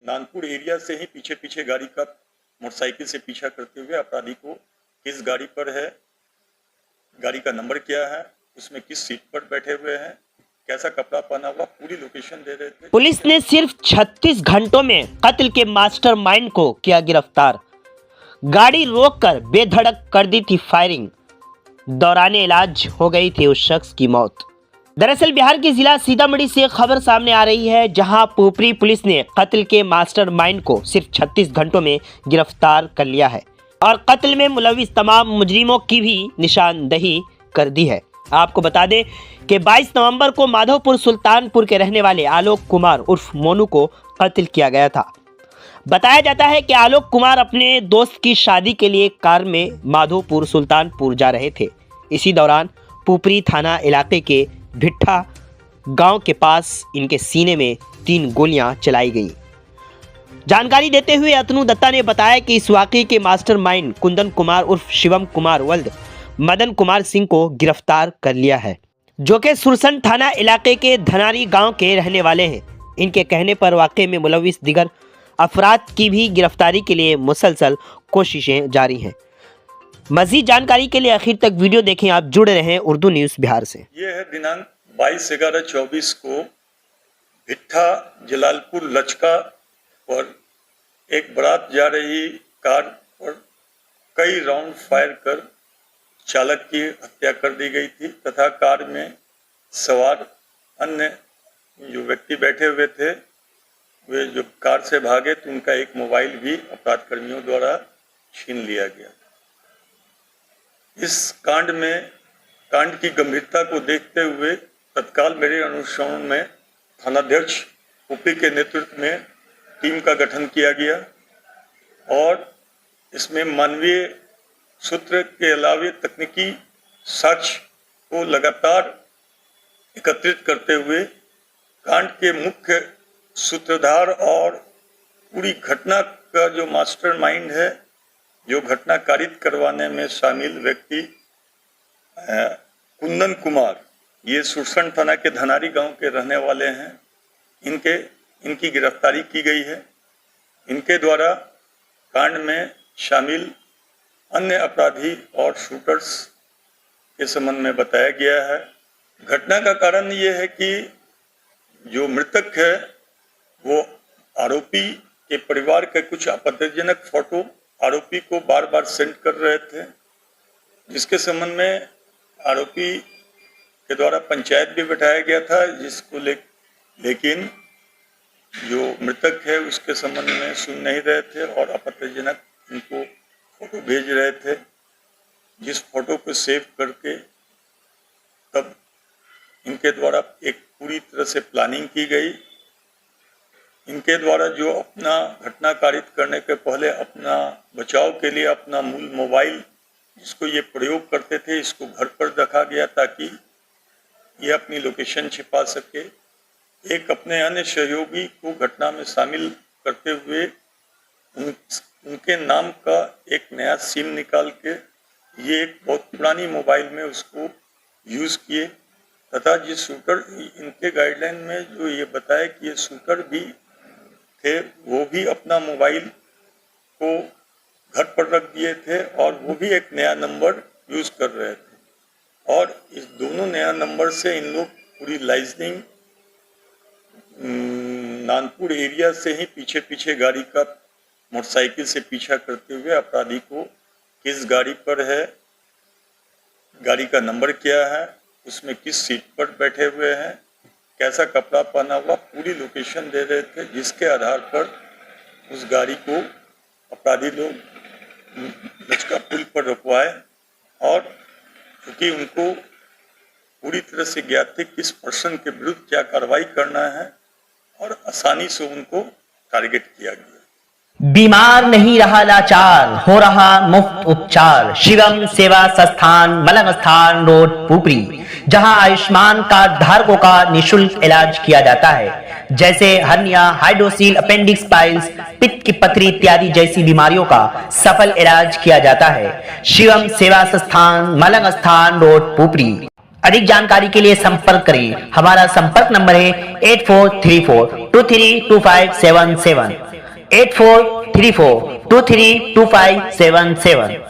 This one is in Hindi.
नानपुर एरिया से ही पीछे पीछे गाड़ी का मोटरसाइकिल से पीछा करते हुए अपराधी को किस गाड़ी पर है, गाड़ी का नंबर क्या है, उसमें किस सीट पर बैठे हुए हैं, कैसा कपड़ा पहना हुआ, पूरी लोकेशन दे रहे थे। पुलिस ने सिर्फ 36 घंटों में कत्ल के मास्टरमाइंड को किया गिरफ्तार। गाड़ी रोककर बेधड़क कर दी थी फायरिंग, दौराने इलाज हो गई थी उस शख्स की मौत। दरअसल बिहार के जिला सीतामढ़ी से खबर सामने आ रही है, जहां पोपरी पुलिस ने कत्ल के मास्टरमाइंड को सिर्फ 36 घंटों में गिरफ्तार कर लिया है और कत्ल में मुलविस तमाम मुजरिमों की भी निशानदही कर दी है। आपको बता दें कि 22 नवंबर को माधोपुर सुल्तानपुर के रहने वाले आलोक कुमार उर्फ मोनू को कत्ल किया गया था। बताया जाता है कि आलोक कुमार अपने दोस्त की शादी के लिए कार में माधोपुर सुल्तानपुर जा रहे थे। इसी दौरान पुपरी थाना इलाके के भिट्ठा गांव के पास इनके सीने में 3 गोलियां चलाई गईं। जानकारी देते हुए अतनु दत्ता ने बताया कि इस वाकये के मास्टरमाइंड कुंदन कुमार उर्फ शिवम कुमार वल्द मदन कुमार सिंह को गिरफ्तार कर लिया है, जो कि सुरसन थाना इलाके के धनारी गांव के रहने वाले हैं। इनके कहने पर वाकये में मुलविस दिगर अफराद की भी गिरफ्तारी के लिए मुसलसल कोशिशें जारी हैं। मजीद जानकारी के लिए आखिर तक वीडियो देखें। आप जुड़े रहें उर्दू न्यूज़ बिहार से। ये है दिनांक 22/11/24 को भिट्ठा जलालपुर लचका पर एक बारात जा रही कार पर कई राउंड फायर कर चालक की हत्या कर दी गई थी तथा कार में सवार अन्य जो व्यक्ति बैठे हुए थे वे जो कार से भागे तो उनका एक मोबाइल भी अपराध कर्मियों द्वारा छीन लिया गया। इस कांड की गंभीरता को देखते हुए तत्काल मेरे अनुश्रवण में थानाध्यक्ष पुपरी के नेतृत्व में टीम का गठन किया गया और इसमें मानवीय सूत्र के अलावे तकनीकी साक्ष्य को लगातार एकत्रित करते हुए कांड के मुख्य सूत्रधार और पूरी घटना का जो मास्टरमाइंड है, जो घटना कारित करवाने में शामिल व्यक्ति कुंदन कुमार, ये सुरसन थाना के धनारी गांव के रहने वाले हैं। इनकी गिरफ्तारी की गई है। इनके द्वारा कांड में शामिल अन्य अपराधी और शूटर्स के संबंध में बताया गया है। घटना का कारण ये है कि जो मृतक है वो आरोपी के परिवार के कुछ आपत्तिजनक फोटो आरोपी को बार बार सेंड कर रहे थे, जिसके संबंध में आरोपी के द्वारा पंचायत भी बैठाया गया था, जिसको लेकिन जो मृतक है उसके संबंध में सुन नहीं रहे थे और आपत्तिजनक उनको फोटो भेज रहे थे, जिस फोटो को सेव करके तब इनके द्वारा एक पूरी तरह से प्लानिंग की गई। इनके द्वारा जो अपना घटना कारित करने के पहले अपना बचाव के लिए अपना मूल मोबाइल जिसको ये प्रयोग करते थे इसको घर पर रखा गया ताकि ये अपनी लोकेशन छिपा सके। एक अपने अन्य सहयोगी को घटना में शामिल करते हुए उनके नाम का एक नया सिम निकाल के ये एक बहुत पुरानी मोबाइल में उसको यूज़ किए तथा जिस शूटर इनके गाइडलाइन में जो ये बताया कि ये शूटर भी थे वो भी अपना मोबाइल को घर पर रख दिए थे और वो भी एक नया नंबर यूज़ कर रहे थे और इस दोनों नया नंबर से इन लोग पूरी लाइजनिंग नानपुर एरिया से ही पीछे पीछे गाड़ी का मोटरसाइकिल से पीछा करते हुए अपराधी को किस गाड़ी पर है, गाड़ी का नंबर क्या है, उसमें किस सीट पर बैठे हुए हैं, कैसा कपड़ा पहना हुआ, पूरी लोकेशन दे रहे थे, जिसके आधार पर उस गाड़ी को अपराधी लोग लचका पुल पर रुकवाए और क्योंकि उनको पूरी तरह से ज्ञात थे किस पर्सन के विरुद्ध क्या कार्रवाई करना है और आसानी से उनको टारगेट किया गया। बीमार नहीं रहा लाचार, हो रहा मुफ्त उपचार। शिवम सेवा संस्थान, मलंग स्थान रोड, पुपरी, जहां आयुष्मान कार्ड धारकों का निशुल्क इलाज किया जाता है, जैसे हर्निया, हाइड्रोसील, अपेंडिक्स, पाइल्स, पित्त की पथरी इत्यादि जैसी बीमारियों का सफल इलाज किया जाता है। शिवम सेवा संस्थान, मलंग स्थान रोड, पुपरी। अधिक जानकारी के लिए संपर्क करें। हमारा संपर्क नंबर है 8434232577। 8434232577।